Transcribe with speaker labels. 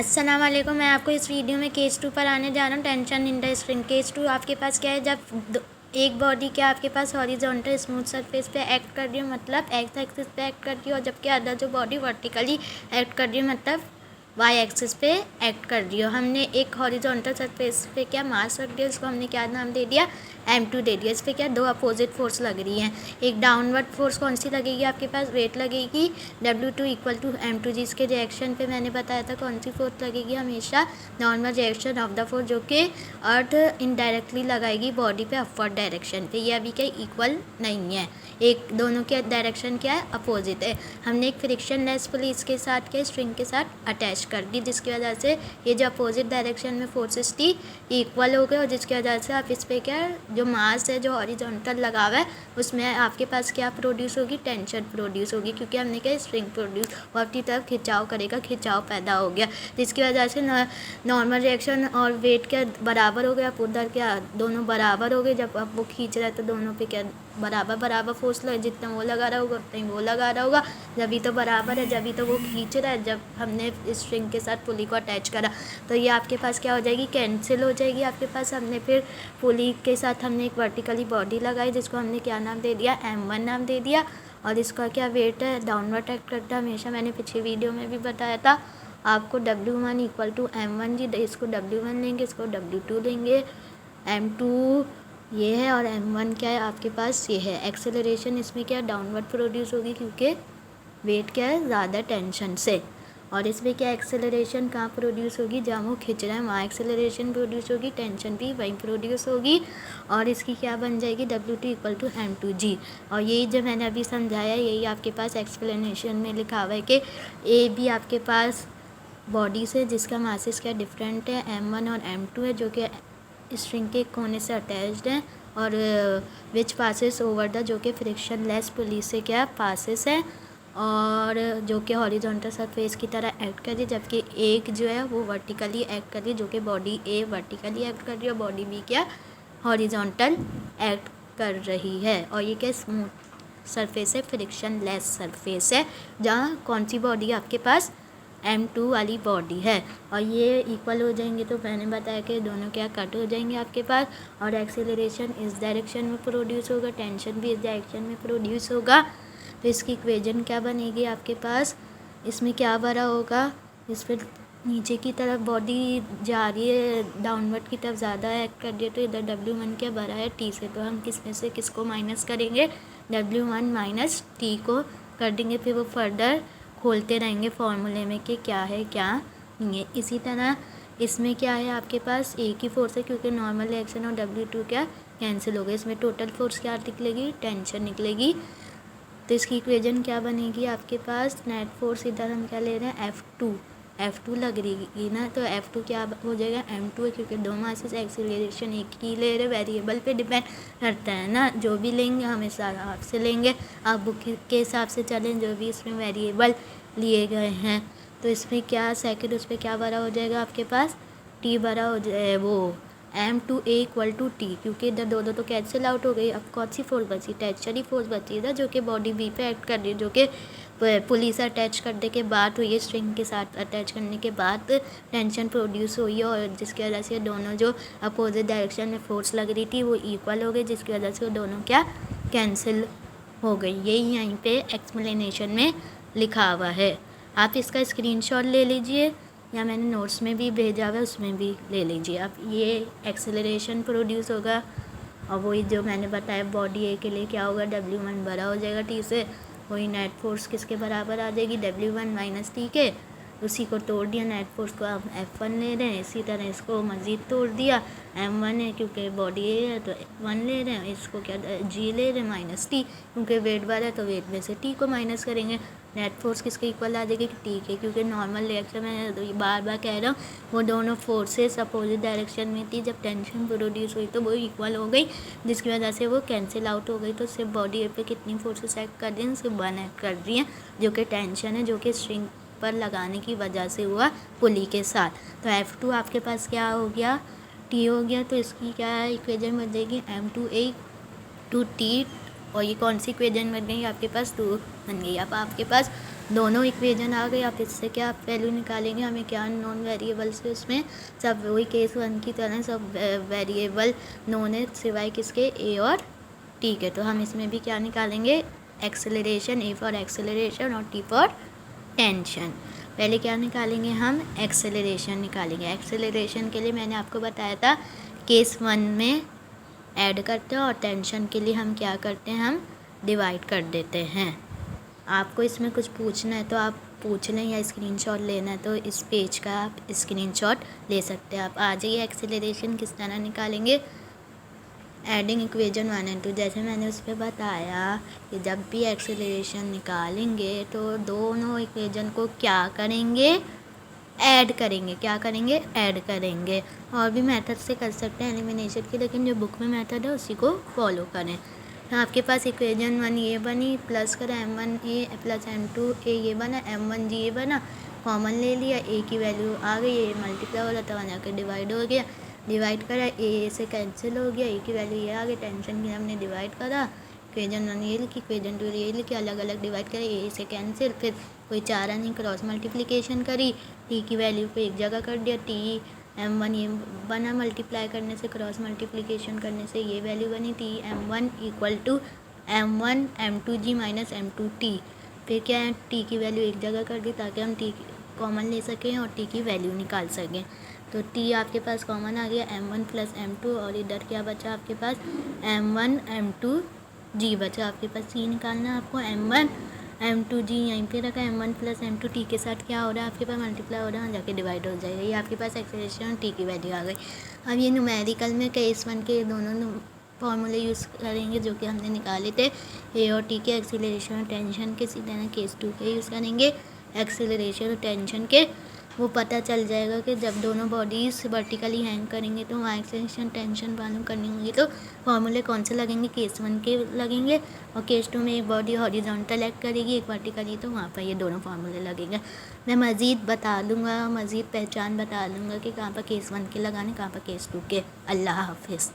Speaker 1: अस्सलाम वालेकुम। मैं आपको इस वीडियो में केस 2 पर आने जा रहा हूँ। Tension in the string. Case 2 आपके पास क्या है, जब एक बॉडी क्या आपके पास हॉरिजॉन्टल स्मूथ सरफेस पे एक्ट कर रही हो, मतलब एक्स एक्सिस पे एक्ट कर रही हो, और जबकि अदर जो बॉडी वर्टिकली एक्ट कर रही हो, मतलब वाई एक्सिस पे एक्ट कर रही हो। हमने एक हॉरिजॉन्टल सरफेस पे क्या मास रख दिया, उसको हमने क्या नाम दे दिया, M2 दे दिया। इस पर क्या दो अपोजिट फोर्स लग रही हैं। एक डाउनवर्ड फोर्स कौन सी लगेगी आपके पास, वेट लगेगी W2 इक्वल टू M2 जिसके रिएक्शन पे मैंने बताया था कौन सी फोर्स लगेगी, हमेशा normal reaction of the force, जो कि अर्थ इनडायरेक्टली लगाएगी बॉडी पे अपवर्ड डायरेक्शन पे। ये अभी क्या इक्वल नहीं है, एक दोनों के डायरेक्शन क्या है, अपोजिट है। हमने एक फ्रिक्शन लेस पुली इसके साथ क्या स्ट्रिंग के साथ अटैच कर दी, जिसकी वजह से ये जो अपोजिट डायरेक्शन में फोर्सेस थी इक्वल हो गए, और जिसकी वजह से आप इस पर क्या जो मास है जो हॉरिजॉन्टल लगा हुआ है उसमें आपके पास क्या प्रोड्यूस होगी, टेंशन प्रोड्यूस होगी, क्योंकि हमने क्या स्ट्रिंग प्रोड्यूस वो अपनी तरफ खिंचाव करेगा, खिंचाव पैदा हो गया, जिसकी वजह से नॉर्मल रिएक्शन और वेट क्या बराबर हो गया, आप उधर क्या दोनों बराबर हो गए। जब आप वो खींच रहे हैं तो दोनों पे क्या बराबर फोर्स लगे, जितना वो लगा रहा होगा उतना ही वो लगा रहा होगा, जब तो बराबर है, जब तो वो खींच रहा है, जब हमने स्ट्रिंग के साथ पुली को अटैच करा तो ये आपके पास क्या हो जाएगी, कैंसिल हो जाएगी आपके पास। हमने फिर पुली के साथ हमने एक वर्टिकली बॉडी लगाई, जिसको हमने क्या नाम दे दिया, M1 नाम दे दिया, और इसका क्या वेट है, डाउनवर्ड एक्ट करता है हमेशा। मैंने पिछली वीडियो में भी बताया था आपको W1 इक्वल टू M1 जी, इसको W1 लेंगे, इसको W2 लेंगे, M2 ये है और M1 क्या है आपके पास ये है। एक्सेलरेशन इसमें क्या डाउनवर्ड प्रोड्यूस होगी, क्योंकि वेट क्या है ज़्यादा टेंशन से, और इसमें क्या एक्सेलरेशन कहाँ प्रोड्यूस होगी, जहाँ वो खिंच रहा है वहाँ एक्सेलरेशन प्रोड्यूस होगी, टेंशन भी वहीं प्रोड्यूस होगी, और इसकी क्या बन जाएगी W2 इक्वल टू M2G। और यही जो मैंने अभी समझाया यही आपके पास एक्सप्लेनेशन में लिखा हुआ है कि ए भी आपके पास बॉडी से जिसका मासेस क्या डिफरेंट है, M1 और M2 है, जो कि स्ट्रिंग के कोने से अटैच्ड है, और विच पासेस ओवर द जो कि फ्रिक्शन लेस पुली से क्या पासेस है, और जो कि हॉरिजॉन्टल सरफेस की तरह एक्ट कर रही है, जबकि एक जो है वो वर्टिकली एक्ट कर रही है, जो कि बॉडी ए वर्टिकली एक्ट कर रही है और बॉडी बी क्या हॉरिजॉन्टल एक्ट कर रही है। और ये क्या स्मूथ सरफेस है, फ्रिक्शन लेस सरफेस है, जहाँ कौन सी बॉडी आपके पास M2 वाली बॉडी है, और ये इक्वल हो जाएंगे तो मैंने बताया कि दोनों क्या कट हो जाएंगे आपके पास, और एक्सेलरेशन इस डायरेक्शन में प्रोड्यूस होगा, टेंशन भी इस डायरेक्शन में प्रोड्यूस होगा। तो इसकी इक्वेशन क्या बनेगी आपके पास, इसमें क्या भरा होगा, इस पर नीचे की तरफ बॉडी जा रही है, डाउनवर्ड की तरफ ज़्यादा एक्ट कर रही है, तो इधर W1 क्या भरा है T से, तो हम किस में से किसको माइनस करेंगे, W1 माइनस T को कर देंगे, फिर वो फर्दर खोलते रहेंगे फॉर्मूले में कि क्या है क्या नहीं है। इसी तरह इसमें क्या है आपके पास एक ही फोर्स है, क्योंकि नॉर्मल रिएक्शन और W2 क्या कैंसिल हो गए, इसमें टोटल फोर्स क्या निकलेगी, टेंशन निकलेगी। तो इसकी इक्वेशन क्या बनेगी आपके पास, नेट फोर्स इधर हम क्या ले रहे हैं F2 लग रही ना, तो F2 क्या हो जाएगा, M2 है, क्योंकि दो मासेस एक्सीलरेशन एक ही ले रहे, वेरिएबल पे डिपेंड करता है ना, जो भी लेंगे हमेशा आपसे लेंगे, आप बुक के हिसाब से चलें, जो भी इसमें वेरिएबल लिए गए हैं। तो इसमें क्या सेकंड उस पर क्या भरा हो जाएगा आपके पास, T भरा हो जाए वो M2A इक्वल टू T, क्योंकि इधर दो तो कैंसिल आउट हो गई। अब कौन सी फोर्स बची, टेंशन ही फोर्स बची इधर, जो कि बॉडी बी पे एक्ट कर रही है, जो कि पुली से अटैच करने के बाद हुई है, स्ट्रिंग के साथ अटैच करने के बाद टेंशन प्रोड्यूस हुई है, और जिसकी वजह से दोनों जो अपोजिट डायरेक्शन में फोर्स लग रही थी वो इक्वल हो गई, जिसकी वजह से वो दोनों क्या कैंसिल हो गई। यही यहीं पे एक्सप्लेनेशन में लिखा हुआ है, आप इसका स्क्रीनशॉट ले लीजिए, या मैंने नोट्स में भी भेजा हुआ है उसमें भी ले लीजिए आप। ये एक्सेलरेशन प्रोड्यूस होगा, और वही जो मैंने बताया बॉडी ए के लिए क्या होगा, W1 बड़ा हो जाएगा T से, वही नेट फोर्स किसके बराबर आ जाएगी, W1 माइनस T के, उसी को तोड़ दिया, नेट फोर्स को हम F1 ले रहे हैं, इसी तरह इसको मज़ीद तोड़ दिया, M1 है क्योंकि बॉडी ए है तो 1 ले रहे हैं, इसको क्या G ले रहे हैं माइनस T, क्योंकि वेट वाला है तो वेट में से T को माइनस करेंगे, नेट फोर्स किसके इक्वल आ जाएगी, T के, क्योंकि नॉर्मल रिएक्शन में तो बार बार कह रहा हूँ वो दोनों फोर्सेस अपोजिट डायरेक्शन में थी, जब टेंशन प्रोड्यूस हुई तो वो इक्वल हो गई, जिसकी वजह से वो कैंसिल आउट हो गई। तो सिर्फ बॉडी ए पे कितनी फोर्सेस एक्ट कर रही हैं, सिर्फ 1 एक्ट कर रही हैं, जो कि टेंशन है, जो कि स्ट्रिंग पर लगाने की वजह से हुआ पुली के साथ। तो F2 आपके पास क्या हो गया, T हो गया, तो इसकी क्या इक्वेशन बन जाएगी, M2A टू T, और ये कौन सी इक्वेशन बन गई आपके पास, 2 बन गई। अब आपके पास दोनों इक्वेशन आ गए। आप इससे क्या आप वैल्यू निकालेंगे, हमें क्या नॉन वेरिएबल से उसमें सब वही केस 1 की तरह सब वेरिएबल नॉन है सिवाय किसके, ए और टी के। तो हम इसमें भी क्या निकालेंगे, एक्सेलरेशन, ए फॉर एक्सेलरेशन और टी फॉर टेंशन। पहले क्या निकालेंगे, हम एक्सेलरेशन निकालेंगे। एक्सेलरेशन के लिए मैंने आपको बताया था केस 1 में ऐड करते हैं और टेंशन के लिए हम क्या करते हैं, हम डिवाइड कर देते हैं। आपको इसमें कुछ पूछना है तो आप पूछ लें या स्क्रीनशॉट लेना है तो इस पेज का आप स्क्रीनशॉट ले सकते हैं। आप आ जाइए, एक्सेलरेशन किस तरह निकालेंगे, एडिंग इक्वेशन 1 एंड 2। जैसे मैंने उस पर बताया कि जब भी एक्सेलरेशन निकालेंगे तो दोनों इक्वेशन को क्या करेंगे, ऐड करेंगे। क्या करेंगे, ऐड करेंगे। और भी मेथड से कर सकते हैं एलिमिनेशन के, लेकिन जो बुक में मेथड है उसी को फॉलो करें। तो आपके पास इक्वेशन 1 ये बनी, प्लस करें m1a प्लस m2a ये बना, m1g ये बना, कॉमन ले लिया, a की वैल्यू आ गई, ये मल्टीप्लाई हो रहा था वहाँ जाकर डिवाइड हो गया, डिवाइड करा, a से कैंसिल हो गया, a की वैल्यू ये आ गई, टेंशन की हमने डिवाइड करा, इक्वेशन 1 ये लिखी, इक्वेशन 2 ये लिखी, अलग अलग डिवाइड करे, a से कैंसिल, फिर कोई चारा नहीं, क्रॉस मल्टीप्लिकेशन करी, t की वैल्यू को एक जगह कर दिया, t m1 ये बना, मल्टीप्लाई करने से, क्रॉस मल्टीप्लिकेशन करने से ये वैल्यू बनी, t m1 equal to m1 m2g minus m2t। फिर क्या है, t की वैल्यू एक जगह कर दी ताकि हम t कॉमन ले सकें और t की वैल्यू निकाल सकें। तो t आपके पास कॉमन आ गया, m1 प्लस m2, और इधर क्या बचा आपके पास, m1 m2g बचा आपके पास। c निकालना है आपको, m1 m2g यहीं पे रखा, m1 प्लस m2 t के साथ क्या हो रहा है आपके पास, मल्टीप्लाई हो रहा है, जाके डिवाइड हो जाएगा, ये आपके पास एक्सेलरेशन t की वैल्यू आ गई। अब ये न्यूमेरिकल में केस 1 के दोनों फॉर्मूले यूज़ करेंगे जो कि हमने निकाले थे, ए और टी के एक्सेलरेशन और टेंशन के। इसी तरह केस 2 के यूज़ करेंगे एक्सेलरेशन और टेंशन के। वो पता चल जाएगा कि जब दोनों बॉडीज़ वर्टिकली हैंग करेंगे तो वहाँ एक्सेलरेशन टेंशन मालूम करनी होगी, तो फॉर्मूले कौन से लगेंगे, केस 1 के लगेंगे, और केस 2 में एक बॉडी हॉरिजॉन्टल एक्ट करेगी, एक वर्टिकली, तो वहाँ पर ये दोनों फार्मूले लगेंगे। मैं मज़ीद बता दूँगा, मज़ीद पहचान बता दूँगा कि कहाँ पर केस 1 के लगाने, कहाँ पर केस 2 के। अल्लाह हाफिज़।